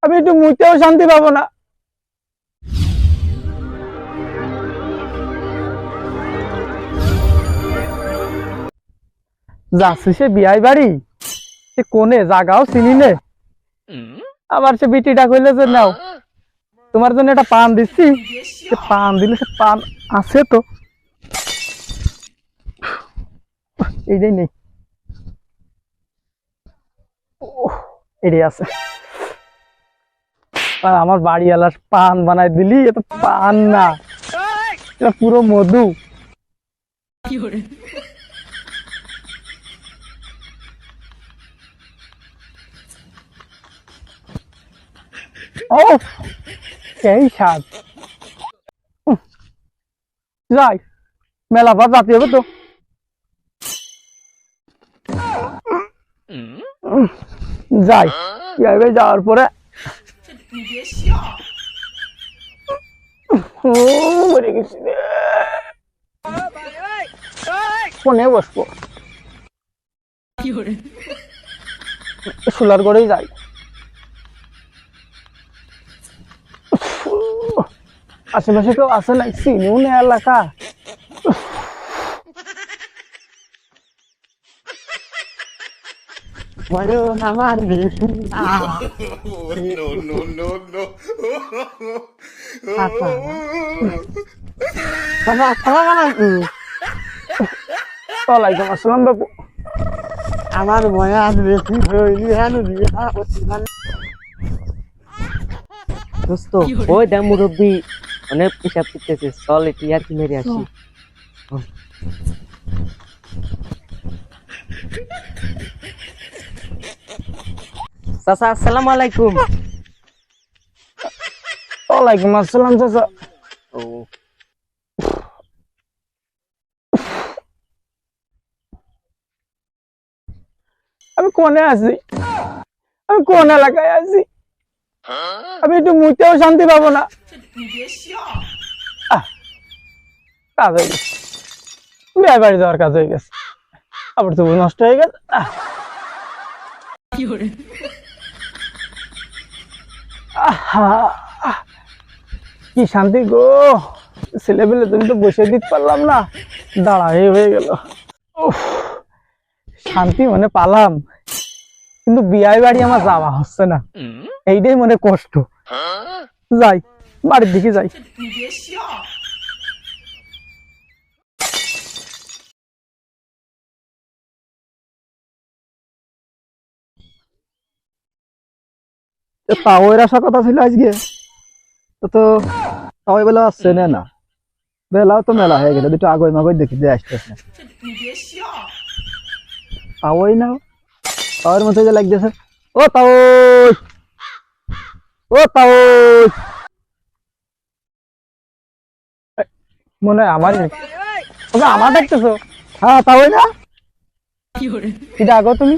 আমি একটু মুইতেও শান্তি পাবো না। যাচ্ছি সে বিয়াই বাড়ি, সে কোনে জাগাও চিনি নে, আবার সে বিটিটা কইলে যে নাও তোমার জন্য একটা পান দিচ্ছি। সে পান দিলে সে পান আছে তো এইটাই নেই, এটাই আছে। আর আমার বাড়িওয়ালা পান বানাই দিলি, এত পান না, এটা পুরো মধু। ও সেই স্বাদ। যাই মেলা ভাত রাতে হবে তো, যাই যাওয়ার পরে মরে গেছি রে, ফোনে বসবো, সোলার করেই যাই। আশেপাশে কেউ আছে না, চিনিও না এলাকা। ওয়ালাইকুম আসসালাম বাবু। আমার বয়ান বেশি হইলি দোস্ত, ওই দেখ মুরব্বী অনেক পিসাব করতেছে, চল এটি আর কি মেরে আসি। চাচা আসসালামু আলাইকুম। ওয়ালাইকুম আসসালাম চাচা। ও আমি কোনে আছি, আমি কোন এলাকায় আছি, আমি একটু মুইতেও শান্তি পাবো না। কাজ হয়ে গেছে, বিয়ে বাড়ি যাওয়ার কাজ হয়ে গেছে, আবার তবু নষ্ট হয়ে গেছে। কি শান্তি গো, ছেলেবেলে তুমি তো বসে দিতে পারলাম না, দাঁড়াই হয়ে গেল। শান্তি মনে পালাম, কিন্তু বিয়ে বাড়ি আমার যাওয়া হচ্ছে না, এইটাই মনে কষ্ট। যাই বাড়ির দিকে যাই। তাও এর আসার কথা ছিল আজকে, তো তাও বেলা আসছে না, বেলাও তো মেলা হয়ে গেল, দুটো আগই মাগই দেখি যে আসতেছে না, তাওই না, তাওয়ের মধ্যে যে লাগতেছে। ও তাও, ও তাও, মনে হয় আমারই, ওকে আমার দেখতেছো? হ্যাঁ তাওই না, এটা আগো তুমি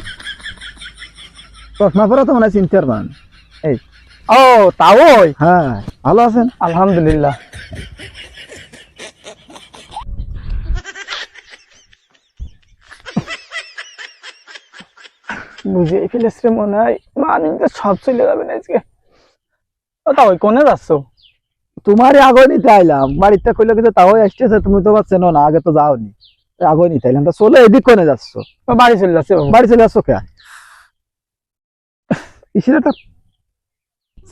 চশমা পরে তো মনে হয় চিনতে পারবেন। এই ও তাওই, হ্যাঁ ভালো আছেন? আলহামদুলিল্লাহ। বুঝে ফেলেছে মনে হয়, মানে সব চলে যাবে না আজকে। ও তাওই কোনে যাচ্ছ? তোমারই আগে নিতে আইলাম, বাড়িতে কইলো কিছু তাও আসতেছে, তুমি তো পাচ্ছেন না, আগে তো যাওনি, আগে নিতে আইলাম। তো চলে এদিক কোনে যাচ্ছ? বাড়ি চলে যাচ্ছে। বাড়ি চলে যাচ্ছ কে? ইসিটা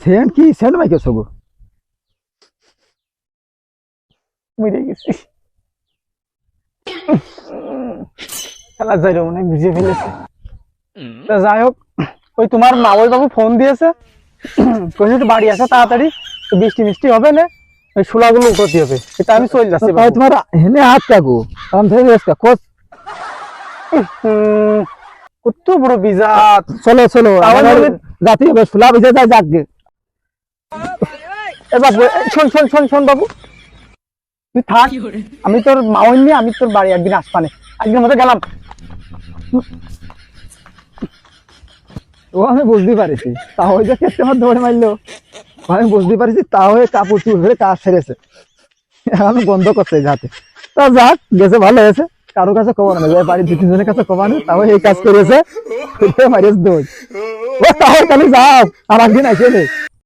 সেন্ট কি সেন্ট মাইকেছ গো? মরে গেছি, খেলা যাই মনে হয় বুঝে ফেলেছে। যাই হোক, ওই তোমার মা ওই বাবু ফোন দিয়েছে, কইছে বাড়ি আসা তাড়াতাড়ি, বৃষ্টি মিষ্টি হবে না, ওই শুলাগুলো উঠতে হবে, এটা আমি চলে যাচ্ছি। তোমার হেনে হাত কাগো কারণ ধরে গেছে কোচ, কত বড় বিজাত। চলো চলো জাতি হবে, শুলা ভিজে যায় যাকগে। এবার শোন শোন শোন শোন বাবু, তুই থাক, আমি তোর মাওন নিয়ে আমি তোর বাড়ি একদিন আসপানে, একদিন মধ্যে গেলাম। ও আমি বুঝতে পারিছি, তাও যে কেটে আমার দৌড়ে মারলো, আমি বুঝতে পারিছি তাও কাপড় চুপ ধরে কাজ সেরেছে, আমি বন্ধ করতে যাতে। তা যাক গেছে, ভালো হয়েছে, কারো কাছে খবর না, বাড়ির দু তিনজনের কাছে খবর নেই, তাও এই কাজ করেছে, মারিস দৌড়। ও তাও খালি যাও, আর একদিন আসে